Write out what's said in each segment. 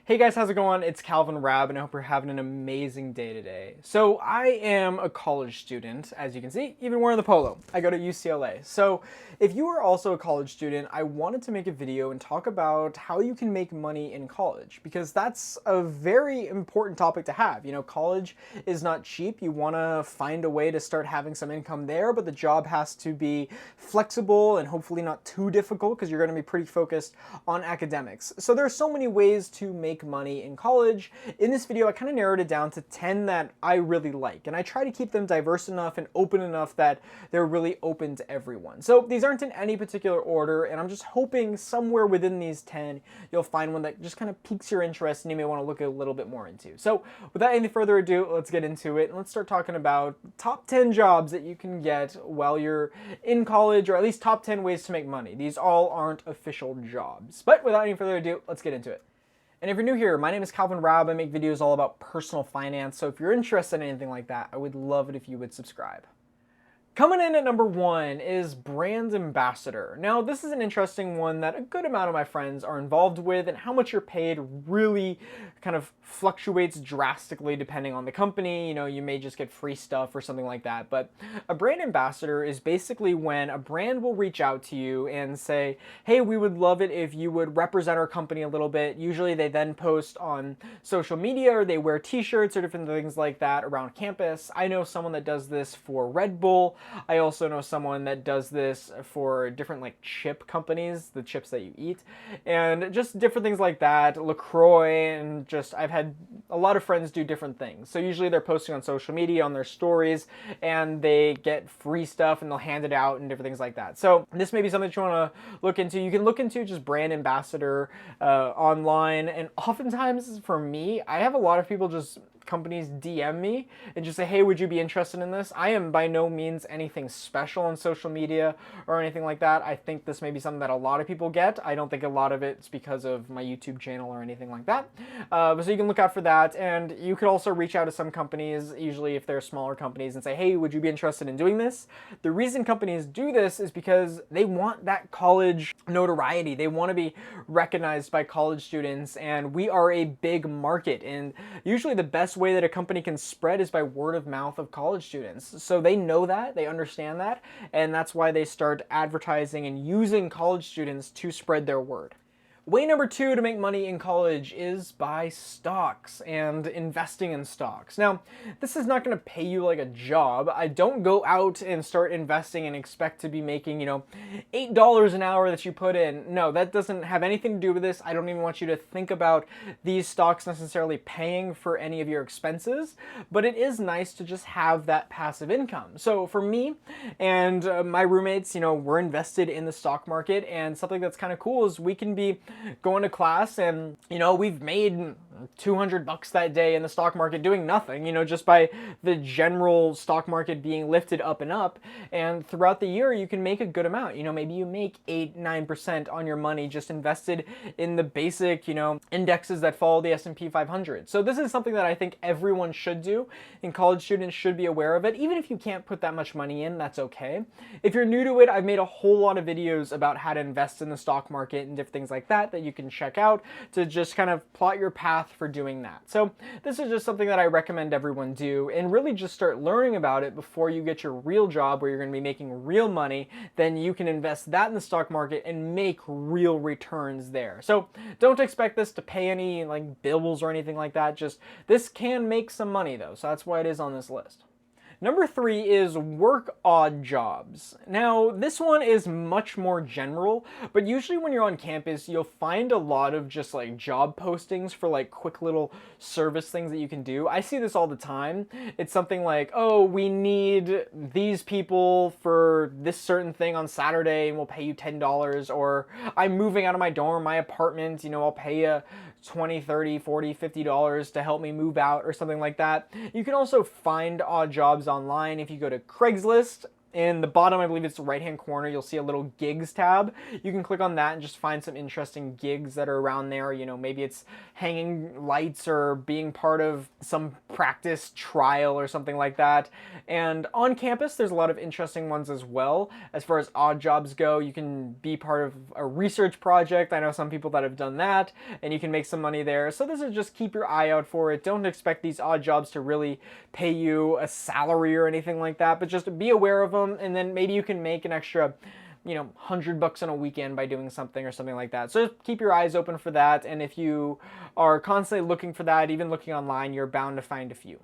Hey guys, how's it going? It's Calvin Raab, and I hope you're having an amazing day today. So I am a college student, as you can see, even wearing the polo. I go to UCLA. So if you are also a college student, I wanted to make a video and talk about how you can make money in college, because that's a very important topic to have. You know, college is not cheap. You want to find a way to start having some income there, but the job has to be flexible and hopefully not too difficult, because you're going to be pretty focused on academics. So there are so many ways to make money in college. In this video, I kind of narrowed it down to 10 that I really like, and I try to keep them diverse enough and open enough that they're really open to everyone. So these aren't in any particular order, and I'm just hoping somewhere within these 10 you'll find one that just kind of piques your interest and you may want to look a little bit more into. So without any further ado, let's get into it and let's start talking about top 10 jobs that you can get while you're in college, or at least top 10 ways to make money. These all aren't official jobs, but without any further ado, let's get into it. And if you're new here, my name is Calvin Raab. I make videos all about personal finance, so if you're interested in anything like that, I would love it if you would subscribe. Coming in at number 1 is brand ambassador. Now, this is an interesting one that a good amount of my friends are involved with, and how much you're paid really kind of fluctuates drastically depending on the company. You know, you may just get free stuff or something like that, but a brand ambassador is basically when a brand will reach out to you and say, hey, we would love it if you would represent our company a little bit. Usually they then post on social media, or they wear t-shirts or different things like that around campus. I know someone that does this for Red Bull. I also know someone that does this for different like chip companies, the chips that you eat, and just different things like that, LaCroix, and just I've had a lot of friends do different things. So usually they're posting on social media, on their stories, and they get free stuff and they'll hand it out and different things like that. So this may be something that you want to look into. You can look into just brand ambassador online, and oftentimes for me, I have a lot of people just companies DM me and just say, hey, would you be interested in this? I am by no means anything special on social media or anything like that. I think this may be something that a lot of people get. I don't think a lot of it's because of my YouTube channel or anything like that. So you can look out for that, and you could also reach out to some companies, usually if they're smaller companies, and say, hey, would you be interested in doing this? The reason companies do this is because they want that college notoriety. They want to be recognized by college students, and we are a big market, and usually the best way that a company can spread is by word of mouth of college students. So they know that, they understand that, and that's why they start advertising and using college students to spread their word. Way number 2 to make money in college is by stocks and investing in stocks. Now, this is not going to pay you like a job. I don't go out and start investing and expect to be making, $8 an hour that you put in. No, that doesn't have anything to do with this. I don't even want you to think about these stocks necessarily paying for any of your expenses, but it is nice to just have that passive income. So for me and my roommates, we're invested in the stock market, and something that's kind of cool is we can be going to class and, we've made $200 that day in the stock market doing nothing, just by the general stock market being lifted up and up. And throughout the year, you can make a good amount. Maybe you make 8-9% on your money just invested in the basic, indexes that follow the S&P 500. So this is something that I think everyone should do, and college students should be aware of it. Even if you can't put that much money in, that's okay. If you're new to it, I've made a whole lot of videos about how to invest in the stock market and different things like that you can check out to just kind of plot your path for doing that. So this is just something that I recommend everyone do, and really just start learning about it before you get your real job where you're going to be making real money. Then you can invest that in the stock market and make real returns there. So don't expect this to pay any like bills or anything like that. Just this can make some money though, so that's why it is on this list. Number 3 is work odd jobs. Now, this one is much more general, but usually when you're on campus, you'll find a lot of just like job postings for like quick little service things that you can do. I see this all the time. It's something like, oh, we need these people for this certain thing on Saturday and we'll pay you $10, or I'm moving out of my dorm, my apartment, I'll pay you $20, $30, $40, $50 to help me move out or something like that. You can also find odd jobs online. If you go to Craigslist, In the bottom, I believe it's the right-hand corner, you'll see a little gigs tab. You can click on that and just find some interesting gigs that are around there. You know, maybe it's hanging lights or being part of some practice trial or something like that. And on campus, there's a lot of interesting ones as well. As far as odd jobs go, you can be part of a research project. I know some people that have done that, and you can make some money there. So this is just keep your eye out for it. Don't expect these odd jobs to really pay you a salary or anything like that, but just be aware of them, and then maybe you can make an extra, you know, $100 on a weekend by doing something or something like that. So just keep your eyes open for that, and if you are constantly looking for that, even looking online, you're bound to find a few.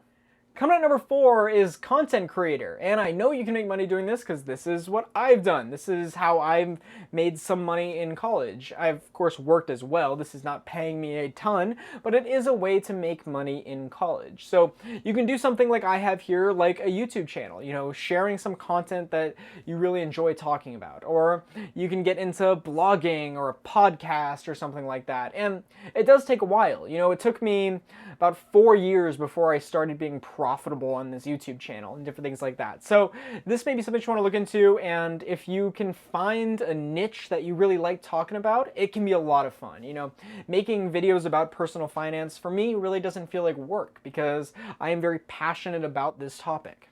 Coming at number 4 is content creator, and I know you can make money doing this because this is what I've done. This is how I've made some money in college. I've of course worked as well. This is not paying me a ton, but it is a way to make money in college. So you can do something like I have here, like a YouTube channel, you know, sharing some content that you really enjoy talking about, or you can get into blogging or a podcast or something like that. And it does take a while. You know, it took me about 4 years before I started being profitable on this YouTube channel and different things like that. So this may be something you want to look into, and if you can find a niche that you really like talking about, it can be a lot of fun. You know, making videos about personal finance for me really doesn't feel like work because I am very passionate about this topic.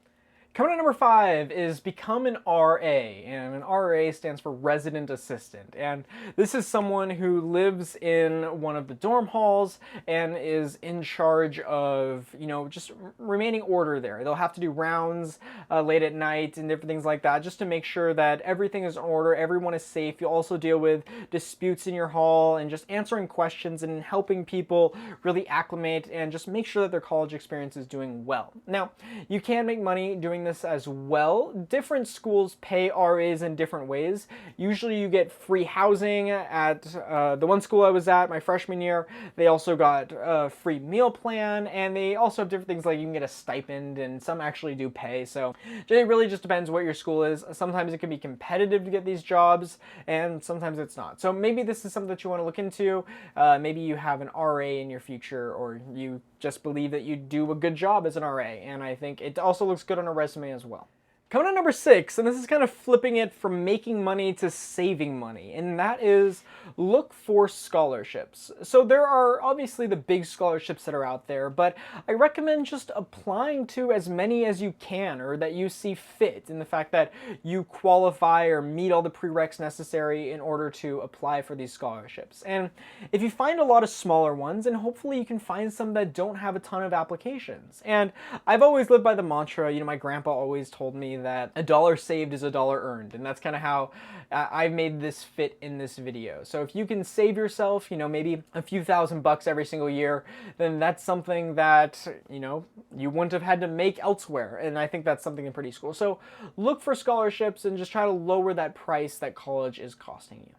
Coming at number 5 is become an RA, and an RA stands for resident assistant, and this is someone who lives in one of the dorm halls and is in charge of, you know, just remaining order there. They'll have to do rounds late at night and different things like that just to make sure that everything is in order, everyone is safe. You'll also deal with disputes in your hall and just answering questions and helping people really acclimate and just make sure that their college experience is doing well. Now, you can make money doing this as well. Different schools pay RAs in different ways. Usually you get free housing at the one school I was at my freshman year. They also got a free meal plan, and they also have different things like you can get a stipend, and some actually do pay. So it really just depends what your school is. Sometimes it can be competitive to get these jobs, and sometimes it's not. So maybe this is something that you want to look into. Maybe you have an RA in your future, or you just believe that you do a good job as an RA, and I think it also looks good on a resume as well. Coming at number 6, and this is kind of flipping it from making money to saving money, and that is look for scholarships. So there are obviously the big scholarships that are out there, but I recommend just applying to as many as you can, or that you see fit, in the fact that you qualify or meet all the prereqs necessary in order to apply for these scholarships. And if you find a lot of smaller ones, and hopefully you can find some that don't have a ton of applications. And I've always lived by the mantra, you know, my grandpa always told me that a dollar saved is a dollar earned, and that's kind of how I've made this fit in this video. So if you can save yourself, you know, maybe a few $1,000s every single year, then that's something that, you know, you wouldn't have had to make elsewhere, and I think that's something pretty cool. So look for scholarships and just try to lower that price that college is costing you.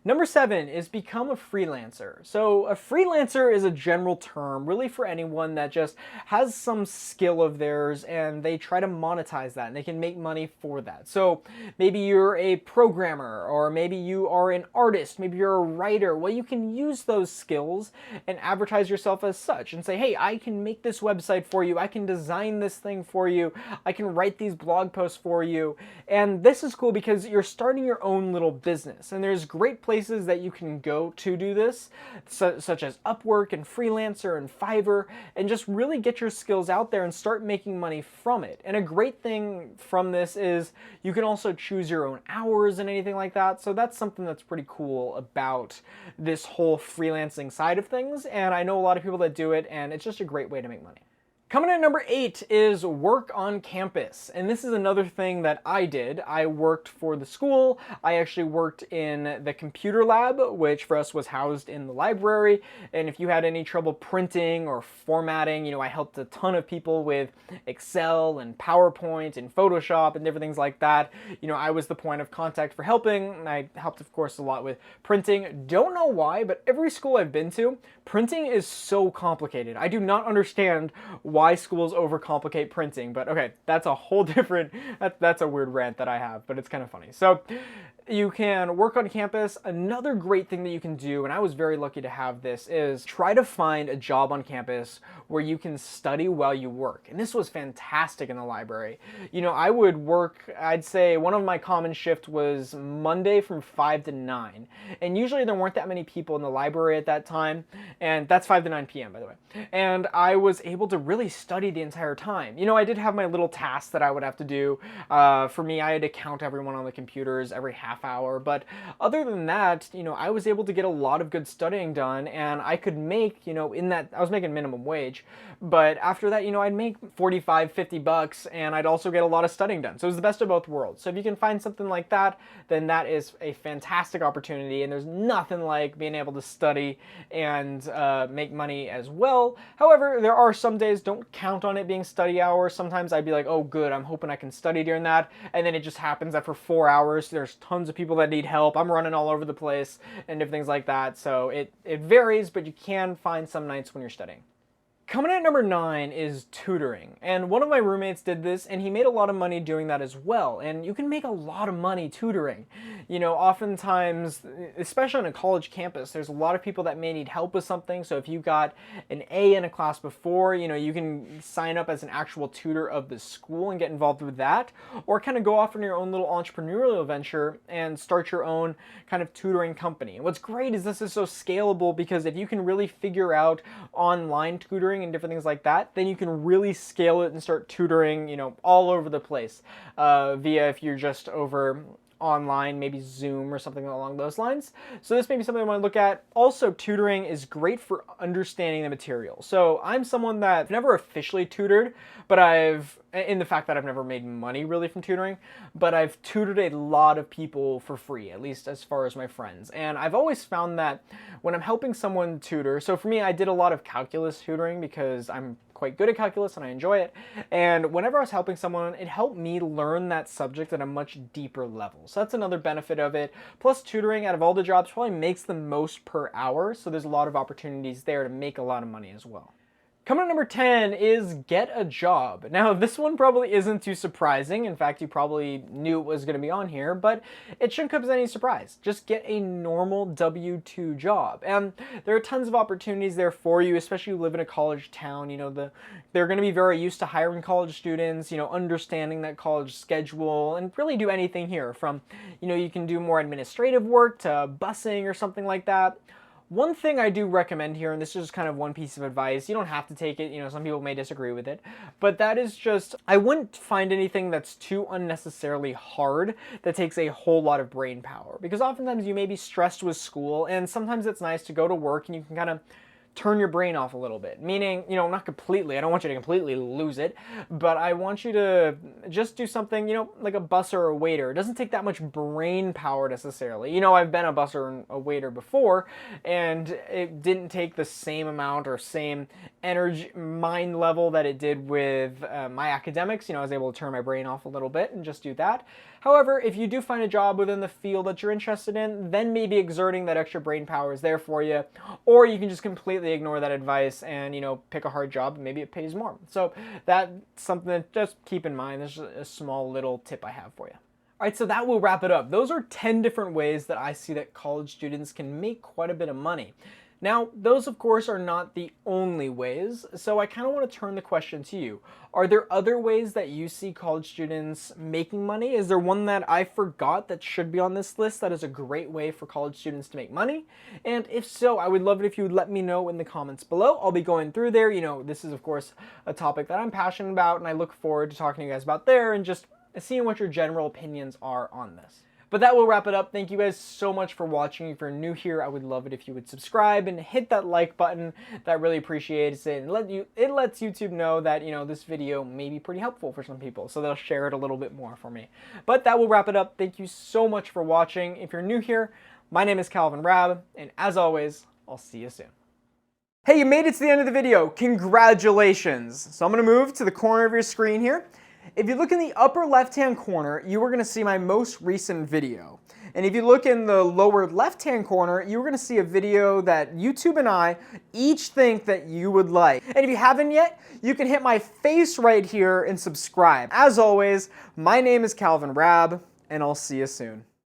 Number 7 is become a freelancer. So a freelancer is a general term really for anyone that just has some skill of theirs and they try to monetize that and they can make money for that. So maybe you're a programmer, or maybe you are an artist, maybe you're a writer. Well, you can use those skills and advertise yourself as such and say, hey, I can make this website for you, I can design this thing for you, I can write these blog posts for you. And this is cool because you're starting your own little business, and there's great places that you can go to do this, such as Upwork and Freelancer and Fiverr, and just really get your skills out there and start making money from it. And a great thing from this is you can also choose your own hours and anything like that, so that's something that's pretty cool about this whole freelancing side of things, and I know a lot of people that do it, and it's just a great way to make money. Coming in number 8 is work on campus, and this is another thing that I did. I worked for the school. I actually worked in the computer lab, which for us was housed in the library, and if you had any trouble printing or formatting, you know, I helped a ton of people with Excel and PowerPoint and Photoshop and different things like that. You know, I was the point of contact for helping, and I helped, of course, a lot with printing. Don't know why, but every school I've been to, printing is so complicated. I do not understand why schools overcomplicate printing, but okay, that's a whole different, that's a weird rant that I have, but it's kind of funny. So You can work on campus. Another great thing that you can do, and I was very lucky to have this, is try to find a job on campus where you can study while you work. And this was fantastic in the library. You know, I would work, I'd say one of my common shifts was Monday from 5 to 9. And usually there weren't that many people in the library at that time. And that's 5 to 9 p.m., by the way. And I was able to really study the entire time. You know, I did have my little tasks that I would have to do. For me, I had to count everyone on the computers every half hour, but other than that, you know, I was able to get a lot of good studying done, and I could make, you know, I was making minimum wage, but after that, you know, I'd make 45, 50 bucks, and I'd also get a lot of studying done. So it was the best of both worlds. So if you can find something like that, then that is a fantastic opportunity, and there's nothing like being able to study and make money as well. However, there are some days, don't count on it being study hours. Sometimes I'd be like, oh good, I'm hoping I can study during that, and then it just happens that for 4 hours, there's tons of people that need help. I'm running all over the place and different things like that. So it varies, but you can find some nights when you're studying. Coming at number 9 is tutoring, and one of my roommates did this and he made a lot of money doing that as well, and you can make a lot of money tutoring. You know, oftentimes, especially on a college campus, there's a lot of people that may need help with something, so if you got an A in a class before, you know, you can sign up as an actual tutor of the school and get involved with that, or kind of go off on your own little entrepreneurial venture and start your own kind of tutoring company. And what's great is this is so scalable, because if you can really figure out online tutoring and different things like that, then you can really scale it and start tutoring, you know, all over the place via, if you're just over online, maybe Zoom or something along those lines. So this may be something I want to look at. Also, tutoring is great for understanding the material. So I'm someone that never officially tutored, but in the fact that I've never made money really from tutoring, but I've tutored a lot of people for free, at least as far as my friends. And I've always found that when I'm helping someone tutor, so for me, I did a lot of calculus tutoring because I'm quite good at calculus and I enjoy it. And whenever I was helping someone, it helped me learn that subject at a much deeper level. So that's another benefit of it. Plus, tutoring out of all the jobs probably makes the most per hour. So there's a lot of opportunities there to make a lot of money as well. Coming at number 10 is get a job. Now, this one probably isn't too surprising. In fact, you probably knew it was going to be on here, but it shouldn't come as any surprise. Just get a normal W-2 job. And there are tons of opportunities there for you, especially if you live in a college town. You know, they're going to be very used to hiring college students, you know, understanding that college schedule, and really do anything here from, you know, you can do more administrative work to busing or something like that. One thing I do recommend here, and this is just kind of one piece of advice, you don't have to take it, you know, some people may disagree with it, but that is just, I wouldn't find anything that's too unnecessarily hard that takes a whole lot of brain power, because oftentimes you may be stressed with school, and sometimes it's nice to go to work and you can kind of turn your brain off a little bit. Meaning, you know, not completely, I don't want you to completely lose it, but I want you to just do something, you know, like a busser or a waiter. It doesn't take that much brain power necessarily. You know, I've been a busser and a waiter before, and it didn't take the same amount or same energy, mind level that it did with my academics. You know, I was able to turn my brain off a little bit and just do that. However, if you do find a job within the field that you're interested in, then maybe exerting that extra brain power is there for you, or you can just completely ignore that advice and, you know, pick a hard job and maybe it pays more. So that's something that just keep in mind. There's a small little tip I have for you. All right, so that will wrap it up. Those are 10 different ways that I see that college students can make quite a bit of money. Now, those of course are not the only ways, so I kind of want to turn the question to you. Are there other ways that you see college students making money? Is there one that I forgot that should be on this list that is a great way for college students to make money? And if so, I would love it if you would let me know in the comments below. I'll be going through there. You know, this is of course a topic that I'm passionate about, and I look forward to talking to you guys about there and just seeing what your general opinions are on this. But that will wrap it up. Thank you guys so much for watching. If you're new here, I would love it if you would subscribe and hit that like button. That really appreciates it. And it lets YouTube know that, you know, this video may be pretty helpful for some people, so they'll share it a little bit more for me. But that will wrap it up. Thank you so much for watching. If you're new here, my name is Calvin Raab, and as always, I'll see you soon. Hey, you made it to the end of the video. Congratulations. So I'm going to move to the corner of your screen here. If you look in the upper left-hand corner, you are going to see my most recent video. And if you look in the lower left-hand corner, you're going to see a video that YouTube and I each think that you would like. And if you haven't yet, you can hit my face right here and subscribe. As always, my name is Calvin Raab, and I'll see you soon.